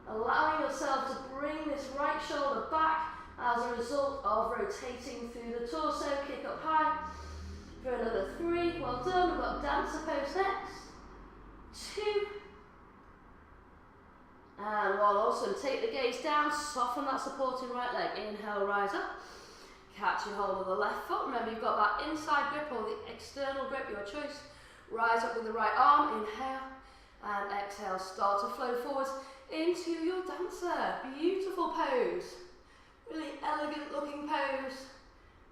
allowing yourself to bring this right shoulder back as a result of rotating through the torso. Kick up high for another 3. Well done. We've got dancer pose next. 2. And 1. Awesome. Take the gaze down, soften that supporting right leg. Inhale, rise up. Catching hold of the left foot. Remember, you've got that inside grip or the external grip, your choice. Rise up with the right arm. Inhale and exhale. Start to flow forwards into your dancer. Beautiful pose. Really elegant looking pose.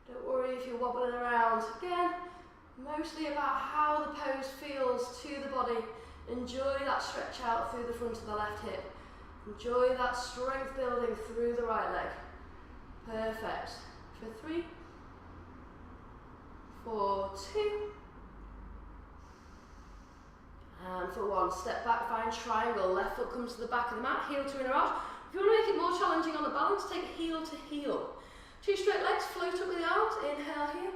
Don't worry if you're wobbling around. Again, mostly about how the pose feels to the body. Enjoy that stretch out through the front of the left hip. Enjoy that strength building through the right leg. Perfect. For 3, 4, 2, and for 1. Step back, find triangle. Left foot comes to the back of the mat, heel to inner arch. If you want to make it more challenging on the balance, take heel to heel. 2 straight legs, float up with the arms. Inhale here.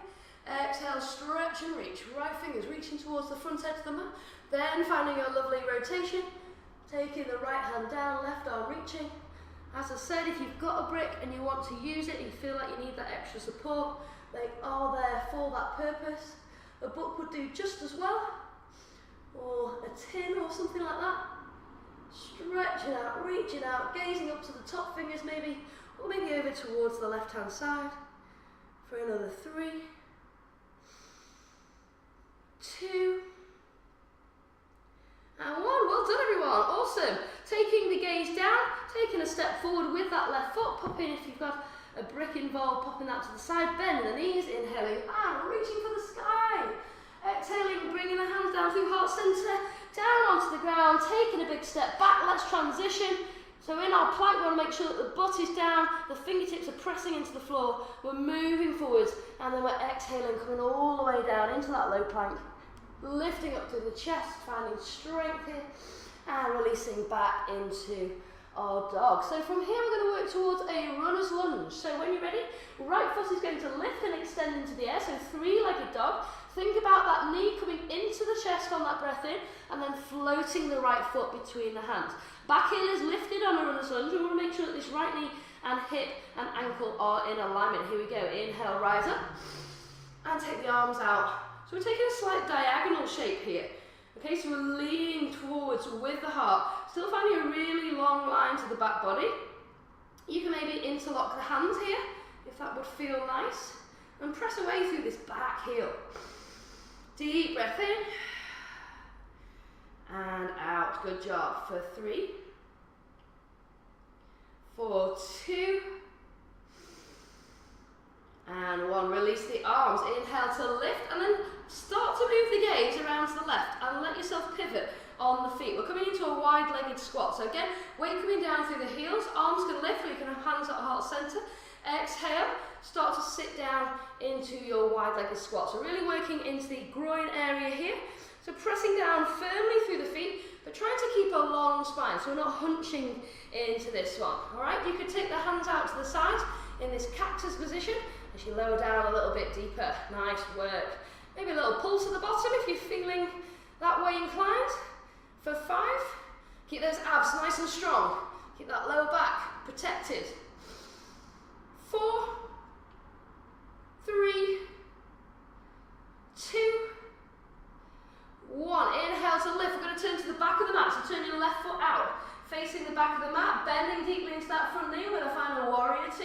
Exhale, stretch and reach. Right fingers reaching towards the front edge of the mat. Then finding your lovely rotation. Taking the right hand down, left arm reaching. As I said, if you've got a brick and you want to use it, you feel like you need that extra support, they are there for that purpose. A book would do just as well, or a tin or something like that. Stretching out, reaching out, gazing up to the top fingers maybe, or maybe over towards the left hand side. For another 3, 2, and 1. Well done everyone, awesome. Taking the gaze down, taking a step forward with that left foot, popping if you've got a brick involved, popping that to the side, bending the knees, inhaling and reaching for the sky. Exhaling, bringing the hands down through heart center, down onto the ground, taking a big step back. Let's transition. So in our plank, we want to make sure that the butt is down, the fingertips are pressing into the floor, we're moving forwards, and then we're exhaling, coming all the way down into that low plank. Lifting up through the chest, finding strength here, and releasing back into our dog. So from here we're going to work towards a runner's lunge. So when you're ready, right foot is going to lift and extend into the air, so 3-legged dog. Think about that knee coming into the chest on that breath in, and then floating the right foot between the hands. Back heel is lifted on a runner's lunge. We want to make sure that this right knee and hip and ankle are in alignment. Here we go. Inhale, rise up, and take the arms out. So we're taking a slight diagonal shape here. Okay, so we're leaning towards with the heart. Still finding a really long line to the back body. You can maybe interlock the hands here, if that would feel nice. And press away through this back heel. Deep breath in. And out. Good job. For 3, 4, 2, and 1. Release the arms. Inhale to lift, and then start to move the gaze around to the left and let yourself pivot on the feet. We're coming into a wide-legged squat. So again, weight coming down through the heels, arms can lift, or you can have hands at heart center. Exhale, start to sit down into your wide-legged squat. So really working into the groin area here. So pressing down firmly through the feet, but trying to keep a long spine, so we're not hunching into this one. All right, you could take the hands out to the sides in this cactus position as you lower down a little bit deeper. Nice work. Maybe a little pull to the bottom if you're feeling that way inclined. For 5, keep those abs nice and strong. Keep that lower back protected. 4, 3, 2, 1. Inhale to lift. We're going to turn to the back of the mat. So turn your left foot out, facing the back of the mat, bending deeply into that front knee with a final warrior 2.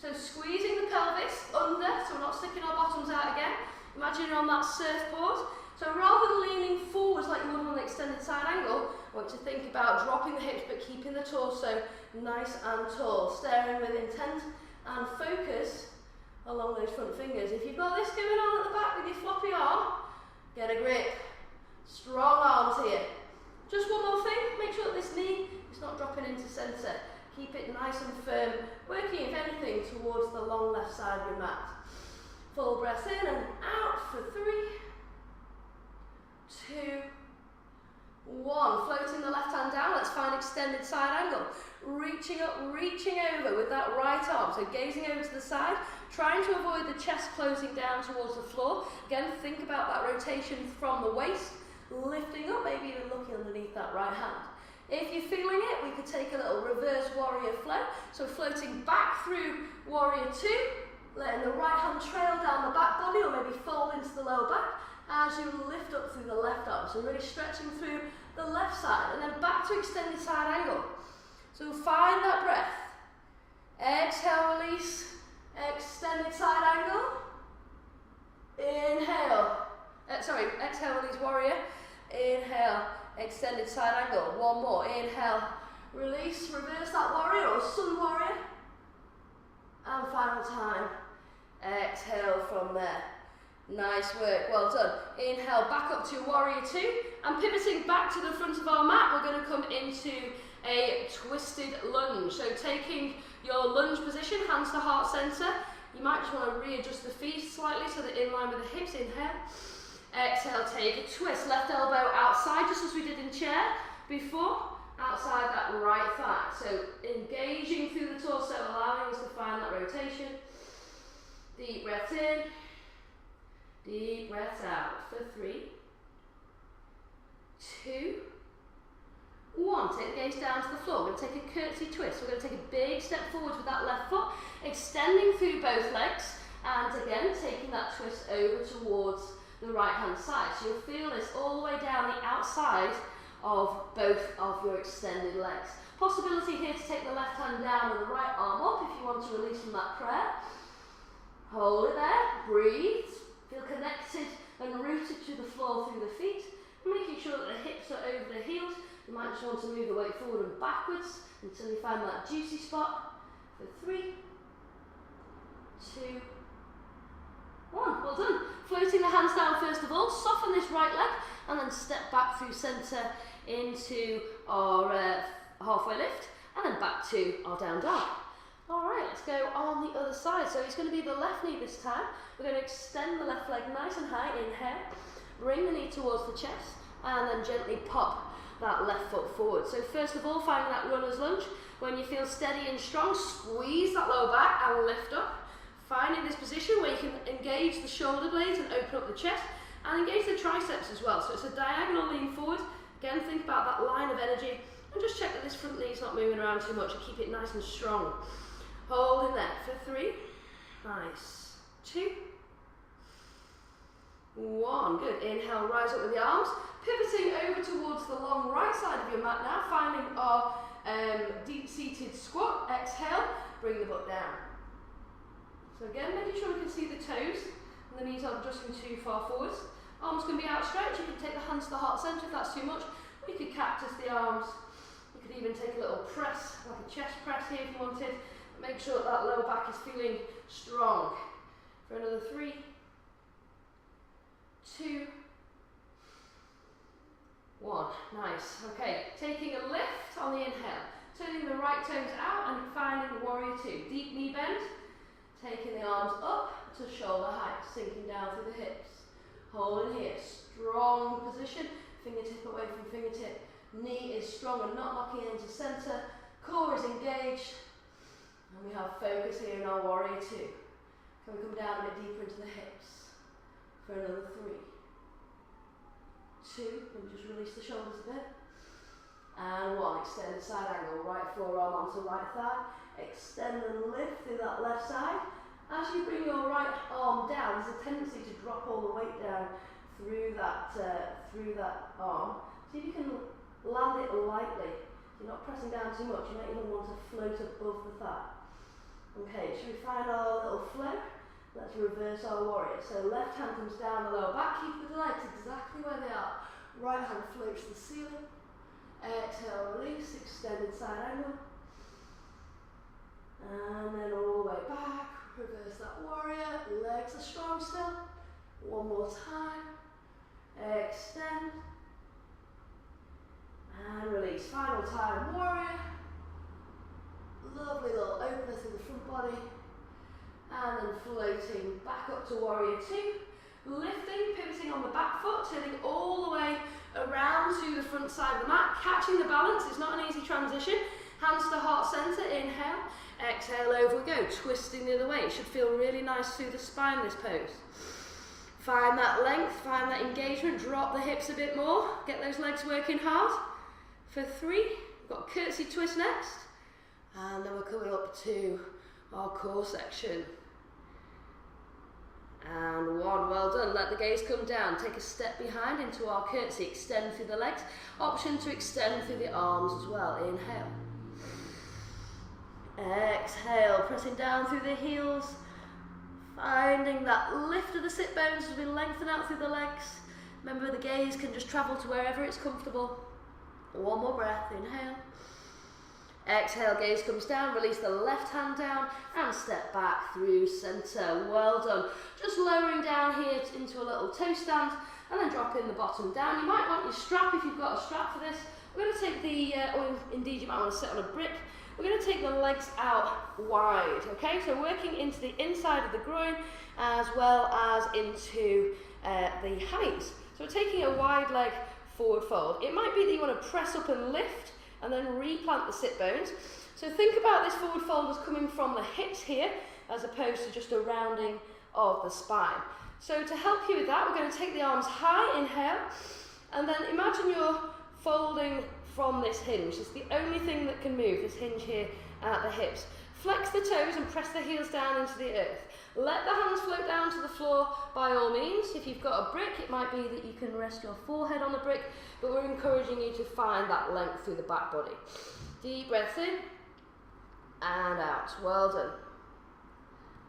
So squeezing the pelvis under, so we're not sticking our bottoms out again. Imagine you're on that surfboard. So rather than leaning forwards like you would on an extended side angle, I want you to think about dropping the hips but keeping the torso nice and tall. Staring with intent and focus along those front fingers. If you've got this going on at the back with your floppy arm, get a grip. Strong arms here. Just one more thing, make sure that this knee is not dropping into centre. Keep it nice and firm, working, if anything, towards the long left side of your mat. Full breath in and out for 3, 2, 1. Floating the left hand down, let's find extended side angle. Reaching up, reaching over with that right arm. So gazing over to the side, trying to avoid the chest closing down towards the floor. Again, think about that rotation from the waist, lifting up, maybe even looking underneath that right hand. If you're feeling it, we could take a little reverse warrior flow. So floating back through warrior 2, letting the right hand trail down the back body or maybe fold into the lower back as you lift up through the left arm. So really stretching through the left side and then back to extended side angle. So find that breath. Exhale, release, extended side angle. Inhale. Exhale, release warrior. Inhale, extended side angle. One more. Inhale, release, reverse that warrior or sun warrior. And final time. Exhale from there. Nice work, well done. Inhale, back up to warrior 2. And pivoting back to the front of our mat, we're going to come into a twisted lunge. So taking your lunge position, hands to heart center. You might just want to readjust the feet slightly so they're in line with the hips. Inhale. Exhale, take a twist. Left elbow outside, just as we did in chair before. Outside that right thigh. So engaging through the torso, allowing us to find that rotation. Deep breath in. Deep breath out for 3, 2, 1. Take the gaze down to the floor. We're going to take a curtsy twist. We're going to take a big step forward with that left foot, extending through both legs, and again taking that twist over towards the right hand side. So you'll feel this all the way down the outside of both of your extended legs. Possibility here to take the left hand down and the right arm up if you want to release from that prayer. Hold it there. Breathe. Feel connected and rooted to the floor through the feet, making sure that the hips are over the heels. You might just want to move the weight forward and backwards until you find that juicy spot. For 3, 2, 1. Well done. Floating the hands down first of all. Soften this right leg and then step back through centre into our halfway lift and then back to our down dog. Alright, let's go on the other side. So it's going to be the left knee this time. We're going to extend the left leg nice and high. Inhale. Bring the knee towards the chest and then gently pop that left foot forward. So first of all, finding that runner's lunge. When you feel steady and strong, squeeze that lower back and lift up. Finding this position where you can engage the shoulder blades and open up the chest and engage the triceps as well. So it's a diagonal lean forward. Again, think about that line of energy and just check that this front knee is not moving around too much and keep it nice and strong. Hold in there for 3, nice, 2, 1, good. Inhale, rise up with the arms, pivoting over towards the long right side of your mat now, finding our deep-seated squat. Exhale, bring the butt down. So again, making sure we can see the toes and the knees aren't adjusting too far forwards. Arms can be outstretched. You can take the hands to the heart center if that's too much. Or you could cactus the arms. You could even take a little press, like a chest press here if you wanted. Make sure that lower back is feeling strong. For another 3, 2, 1. Nice. Okay, taking a lift on the inhale. Turning the right toes out and finding warrior 2. Deep knee bend. Taking the arms up to shoulder height. Sinking down through the hips. Hold in here. Strong position. Fingertip away from fingertip. Knee is strong and not knocking into center. Core is engaged. And we have focus here in our warrior 2. Can we come down a bit deeper into the hips? For another 3, 2, and just release the shoulders a bit. And 1, extended side angle, right forearm onto right thigh. Extend and lift through that left side. As you bring your right arm down, there's a tendency to drop all the weight down through that arm. See if you can land it lightly. You're not pressing down too much, you might even want to float above the thigh. Okay, should we find our little flow? Let's reverse our warrior. So left hand comes down the lower back, keep the legs exactly where they are. Right hand floats the ceiling. Exhale, release, extended side angle. And then all the way back, reverse that warrior. Legs are strong still. One more time. Extend. And release. Final time, warrior. Lovely little opener through the front body. And then floating back up to warrior 2. Lifting, pivoting on the back foot, turning all the way around to the front side of the mat. Catching the balance, it's not an easy transition. Hands to heart center, inhale. Exhale, over we go, twisting the other way. It should feel really nice through the spine, this pose. Find that length, find that engagement, drop the hips a bit more. Get those legs working hard. For 3, we've got curtsy twist next. And then we're coming up to our core section. And one, well done. Let the gaze come down. Take a step behind into R1SE. Extend through the legs. Option to extend through the arms as well. Inhale. Exhale, pressing down through the heels. Finding that lift of the sit bones as we lengthen out through the legs. Remember, the gaze can just travel to wherever it's comfortable. One more breath. Inhale. Exhale, gaze comes down, release the left hand down and step back through centre. Well done. Just lowering down here into a little toe stand and then dropping the bottom down. You might want your strap if you've got a strap for this. We're going to take the, or indeed you might want to sit on a brick. We're going to take the legs out wide, okay? So working into the inside of the groin as well as into the hammies. So we're taking a wide leg forward fold. It might be that you want to press up and lift and then replant the sit bones. So think about this forward fold as coming from the hips here, as opposed to just a rounding of the spine. So to help you with that, we're going to take the arms high, inhale, and then imagine you're folding from this hinge. It's the only thing that can move, this hinge here at the hips. Flex the toes and press the heels down into the earth. Let the hands float down to the floor by all means. If you've got a brick, it might be that you can rest your forehead on the brick, but we're encouraging you to find that length through the back body. Deep breath in and out. Well done.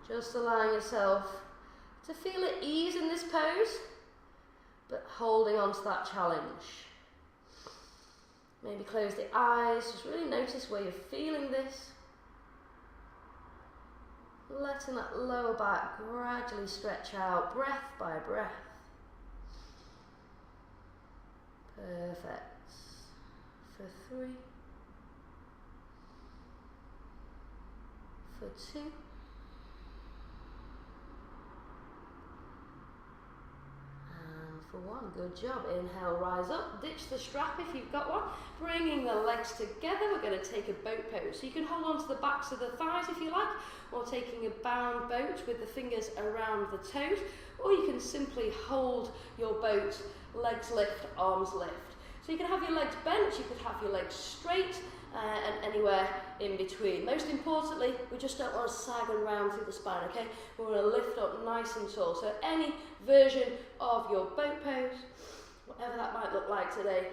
Just allowing yourself to feel at ease in this pose, but holding on to that challenge. Maybe close the eyes, just really notice where you're feeling this. Letting that lower back gradually stretch out, breath by breath. Perfect. For 3. For 2. And for 1. Good job. Inhale, rise up. Ditch the strap if you've got one. Bringing the legs together, we're going to take a boat pose. So you can hold on to the backs of the thighs if you like, or taking a bound boat with the fingers around the toes, or you can simply hold your boat, legs lift, arms lift. So you can have your legs bent, you could have your legs straight, and anywhere in between. Most importantly, we just don't want to sag and round through the spine, okay? We want to lift up nice and tall. So any version of your boat pose, whatever that might look like today.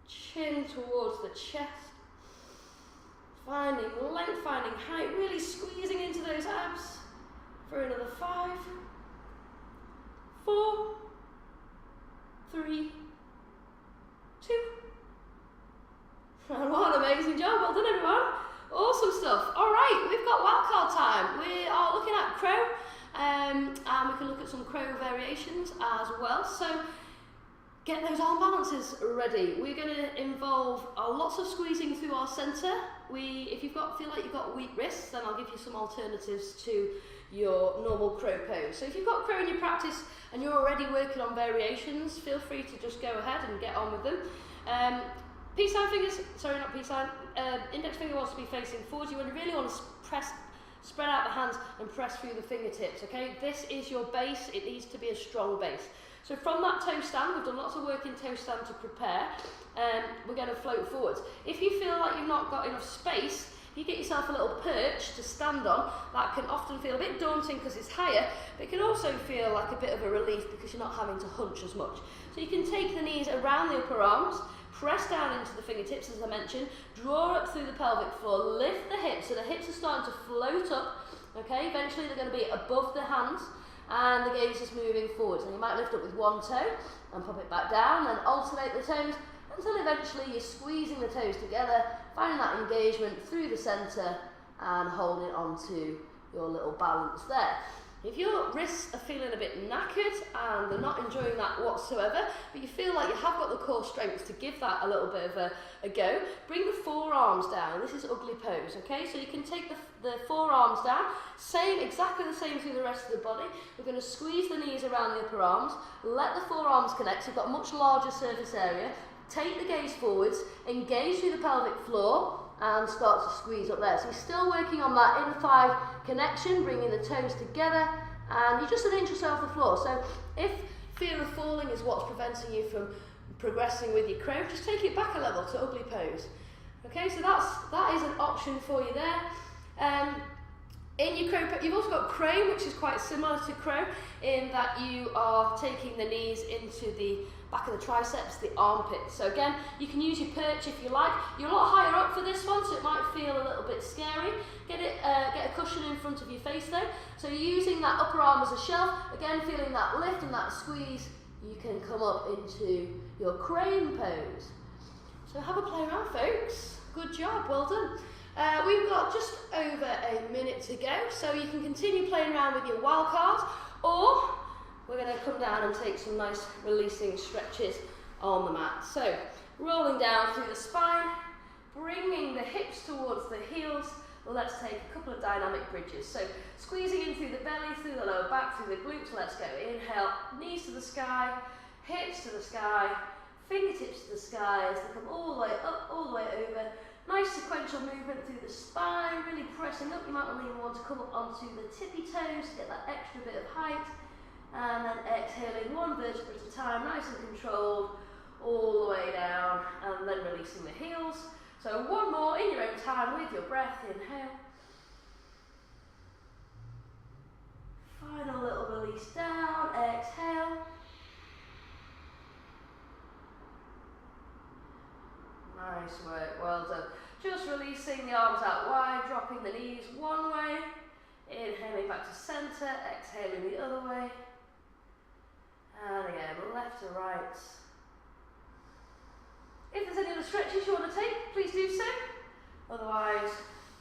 Chin towards the chest. Finding length, finding height, really squeezing into those abs. For another 5, 4, 3, 2. And what an amazing job. Well done, everyone. Awesome stuff. All right, we've got wildcard time. We are looking at crow, and we can look at some crow variations as well. So get those arm balances ready. We're going to involve lots of squeezing through our centre. If you've feel like you've got weak wrists, then I'll give you some alternatives to your normal crow pose. So if you've got crow in your practice and you're already working on variations, feel free to just go ahead and get on with them. Peace sign fingers, sorry, not peace sign, index finger wants to be facing forward. You really want to spread out the hands and press through the fingertips, okay? This is your base, it needs to be a strong base. So from that toe stand, we've done lots of work in toe stand to prepare, we're going to float forwards. If you feel like you've not got enough space, you get yourself a little perch to stand on. That can often feel a bit daunting because it's higher, but it can also feel like a bit of a relief because you're not having to hunch as much. So you can take the knees around the upper arms, press down into the fingertips as I mentioned, draw up through the pelvic floor, lift the hips, so the hips are starting to float up, okay? Eventually they're going to be above the hands, and the gaze is moving forwards. And you might lift up with one toe and pop it back down, then alternate the toes until eventually you're squeezing the toes together, finding that engagement through the centre and holding on to your little balance there. If your wrists are feeling a bit knackered and they're not enjoying that whatsoever, but you feel like you have got the core strength to give that a little bit of a go, bring the forearms down. This is ugly pose, okay? So you can take the forearms down, exactly the same through the rest of the body. We're going to squeeze the knees around the upper arms, let the forearms connect, so you've got a much larger surface area. Take the gaze forwards, engage through the pelvic floor, and start to squeeze up there. So you're still working on that inner thigh connection, bringing the toes together, and you're just an inch or so off the floor. So if fear of falling is what's preventing you from progressing with your crow, just take it back a level to ugly pose. Okay, so that is an option for you there. In your crow, you've also got crane, which is quite similar to crow in that you are taking the knees into the back of the triceps, the armpits. So again, you can use your perch if you like. You're a lot higher up for this one, so it might feel a little bit scary. Get a cushion in front of your face though. So you're using that upper arm as a shelf. Again, feeling that lift and that squeeze, you can come up into your crane pose. So have a play around, folks. Good job, well done. We've got just over a minute to go, so you can continue playing around with your wild cards, or we're going to come down and take some nice releasing stretches on the mat. So rolling down through the spine, bringing the hips towards the heels. Let's take a couple of dynamic bridges. So squeezing in through the belly, through the lower back, through the glutes. Let's go. Inhale, knees to the sky, hips to the sky, fingertips to the sky as they come all the way up, all the way over. Nice sequential movement through the spine, really pressing up. You might even want to come up onto the tippy toes to get that extra bit of height. And then exhaling one vertebra at a time, nice and controlled, all the way down, and then releasing the heels. So one more in your own time with your breath. Inhale. Final little release down, exhale. Nice work, well done. Just releasing the arms out wide, dropping the knees one way, inhaling back to centre, exhaling the other way, and again, left to right. If there's any other stretches you want to take, please do so. Otherwise,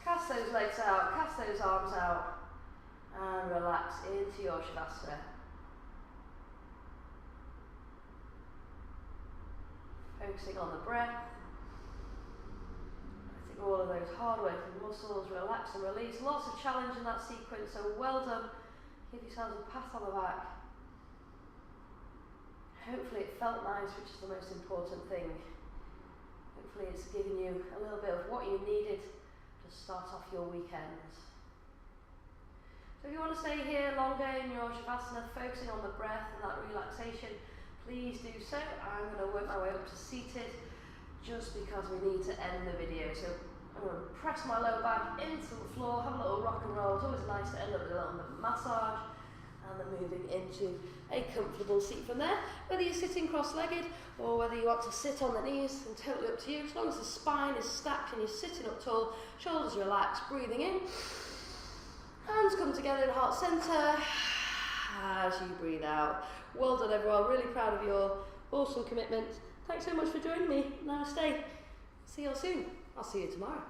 cast those legs out, cast those arms out, and relax into your Shavasana. Focusing on the breath. All of those hard working muscles, relax and release. Lots of challenge in that sequence, so well done. Give yourselves a pat on the back. Hopefully it felt nice, which is the most important thing. Hopefully it's given you a little bit of what you needed to start off your weekend. So if you want to stay here longer in your Shavasana, focusing on the breath and that relaxation, please do so. I'm going to work my way up to seated just because we need to end the video. So I'm going to press my lower back into the floor, have a little rock and roll. It's always nice to end up with a little massage, and then moving into a comfortable seat from there. Whether you're sitting cross-legged or whether you want to sit on the knees, and totally up to you. As long as the spine is stacked and you're sitting up tall, shoulders relaxed, breathing in. Hands come together in heart centre as you breathe out. Well done, everyone. Really proud of your awesome commitment. Thanks so much for joining me. Namaste. See you all soon. I'll see you tomorrow.